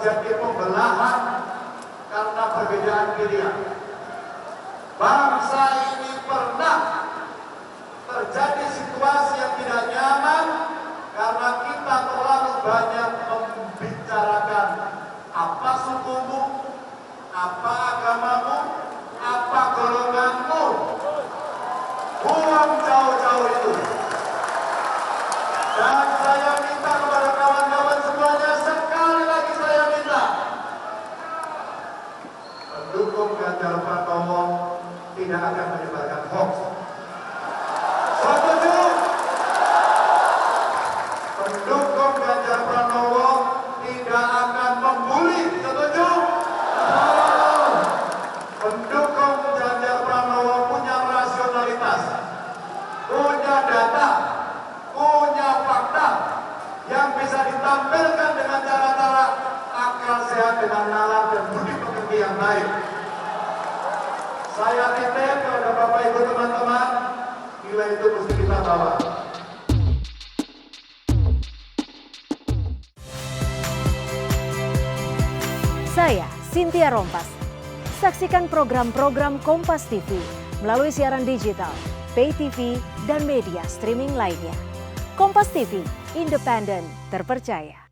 terjadi pembelahan karena perbedaan pilihan. Bangsa ini pernah terjadi situasi yang tidak nyaman karena kita terlalu banyak membicarakan apa sukumu, apa agamamu, apa golonganmu. Buang jauh-jauh itu. Dan saya minta kepada kawan-kawan semuanya, sekali lagi saya minta, pendukung Ganjar Pranowo tidak akan menyebarkan hoax. Setuju? Pendukung Ganjar Pranowo tidak akan membuli. Setuju? Pendukung Ganjar Pranowo punya rasionalitas, punya data, punya fakta yang bisa ditampilkan dengan cara-cara akal sehat dengan nalar dan budi pekerti yang baik. Saya titip kepada Bapak Ibu teman-teman, nilai itu mesti kita bawa. Saya Cynthia Rompas. Saksikan program-program Kompas TV melalui siaran digital, pay TV, dan media streaming lainnya. Kompas TV, independen, terpercaya.